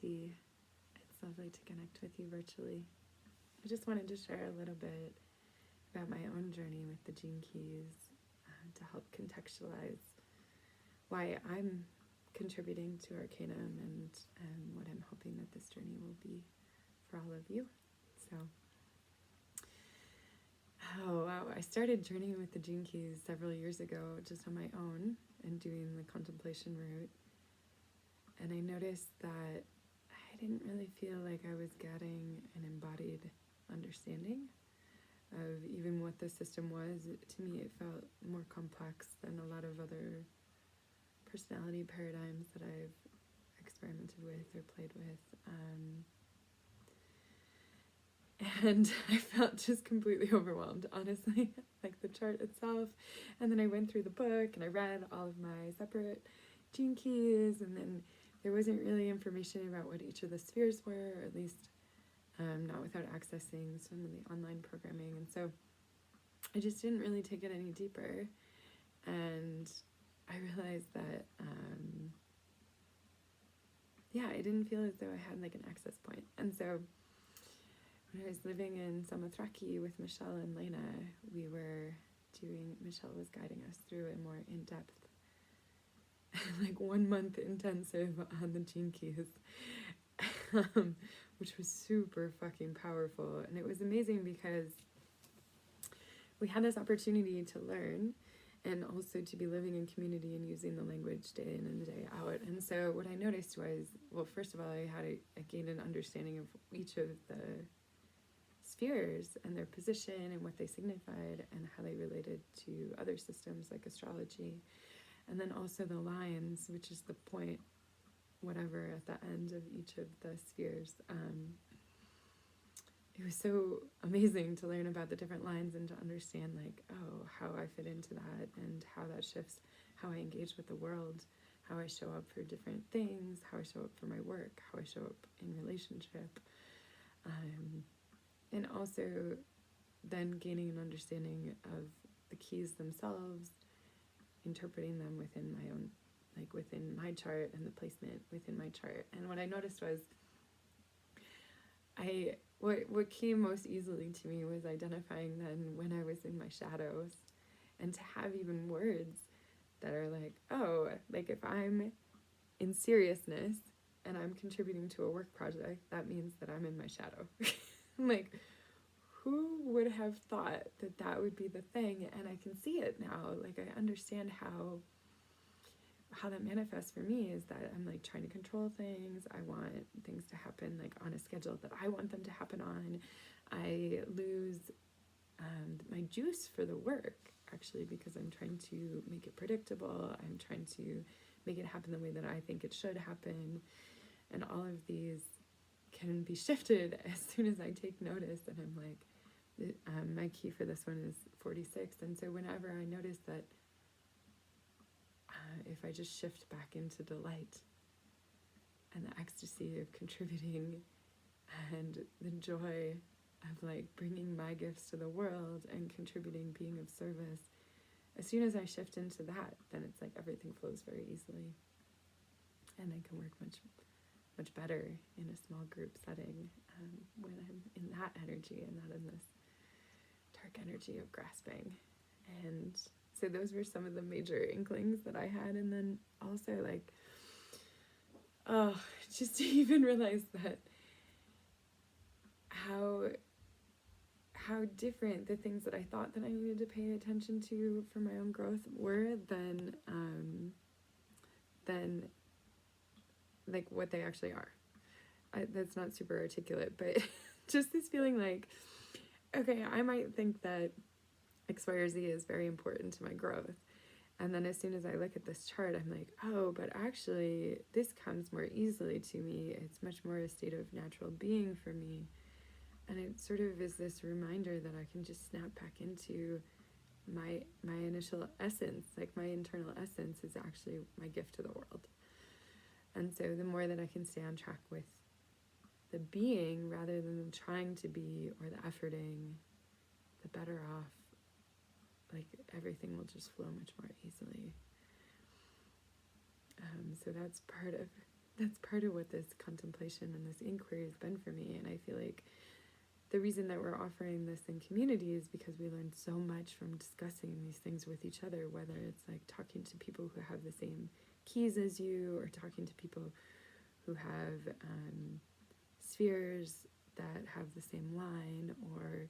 Auntie. It's lovely to connect with you virtually. I just wanted to share a little bit about my own journey with the Gene Keys to help contextualize why I'm contributing to Arcanum and what I'm hoping that this journey will be for all of you. So, oh wow, I started journeying with the Gene Keys several years ago just on my own and doing the contemplation route. And I noticed that I didn't really feel like I was getting an embodied understanding of even what the system was. To me, it felt more complex than a lot of other personality paradigms that I've experimented with or played with. And I felt just completely overwhelmed, honestly, like the chart itself. And then I went through the book and I read all of my separate Gene Keys, and then there wasn't really information about what each of the spheres were, or at least not without accessing some of the online programming. And so I just didn't really take it any deeper. And I realized that, I didn't feel as though I had like an access point. And so when I was living in Samothrace with Michèle and Lena, Michèle was guiding us through a more in-depth, like 1 month intensive on the Gene Keys, which was super fucking powerful. And it was amazing because we had this opportunity to learn and also to be living in community and using the language day in and day out. And so what I noticed was, well, first of all, I gained an understanding of each of the spheres and their position and what they signified and how they related to other systems like astrology. And then also the lines, which is the point, whatever, at the end of each of the spheres. It was so amazing to learn about the different lines and to understand, like, oh, how I fit into that and how that shifts how I engage with the world, how I show up for different things, how I show up for my work, how I show up in relationship. And also then gaining an understanding of the keys themselves, interpreting them within my own, like within my chart and the placement within my chart. And what I noticed was what came most easily to me was identifying then when I was in my shadows, and to have even words that are like, oh, like if I'm in seriousness and I'm contributing to a work project, that means that I'm in my shadow. Like, who would have thought that that would be the thing? And I can see it now. Like, I understand how that manifests for me is that I'm like trying to control things. I want things to happen like on a schedule that I want them to happen on. I lose my juice for the work, actually, because I'm trying to make it predictable. I'm trying to make it happen the way that I think it should happen. And all of these can be shifted as soon as I take notice. And I'm like, my key for this one is 46. And so whenever I notice that, if I just shift back into delight and the ecstasy of contributing and the joy of like bringing my gifts to the world and contributing, being of service, as soon as I shift into that, then it's like everything flows very easily. And I can work much better in a small group setting when I'm in that energy and not in this dark energy of grasping. And so those were some of the major inklings that I had. And then also like, just to even realize that how different the things that I thought that I needed to pay attention to for my own growth were than like what they actually are. That's not super articulate, but just this feeling like, okay, I might think that X, Y, or Z is very important to my growth. And then as soon as I look at this chart, I'm like, oh, but actually this comes more easily to me. It's much more a state of natural being for me. And it sort of is this reminder that I can just snap back into my initial essence, like my internal essence is actually my gift to the world. And so the more that I can stay on track with the being rather than trying to be or the efforting, the better off, like everything will just flow much more easily. So that's part of that's part of what this contemplation and this inquiry has been for me. And I feel like the reason that we're offering this in community is because we learn so much from discussing these things with each other, whether it's like talking to people who have the same keys as you, or talking to people who have spheres that have the same line, or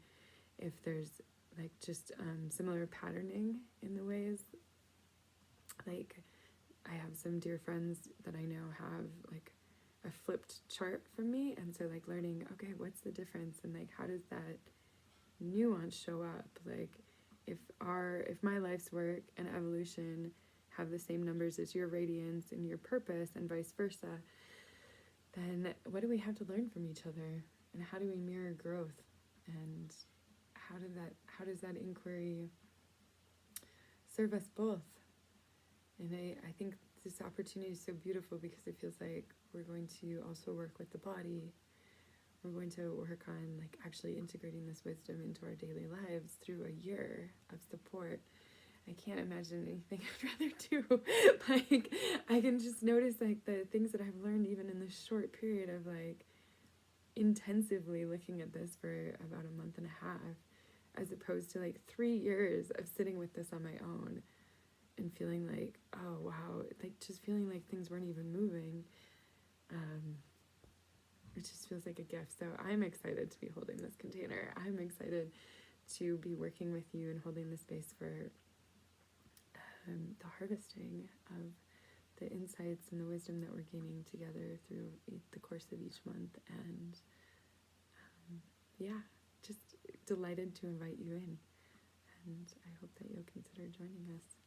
if there's like just similar patterning in the ways. Like, I have some dear friends that I know have like a flipped chart from me, and so like learning, okay, what's the difference, and like how does that nuance show up? Like, if my life's work and evolution have the same numbers as your radiance and your purpose, and vice versa, then what do we have to learn from each other, and how do we mirror growth, and how does that inquiry serve us both? And I think this opportunity is so beautiful because it feels like we're going to also work with the body. We're going to work on like actually integrating this wisdom into our daily lives through a year of support. I can't imagine anything I'd rather do. Like, I can just notice like the things that I've learned even in this short period of like intensively looking at this for about a month and a half, as opposed to like 3 years of sitting with this on my own and feeling like, oh wow, like just feeling like things weren't even moving. It just feels like a gift. So I'm excited to be holding this container. I'm excited to be working with you and holding the space for the harvesting of the insights and the wisdom that we're gaining together through the course of each month. And yeah, just delighted to invite you in. And I hope that you'll consider joining us.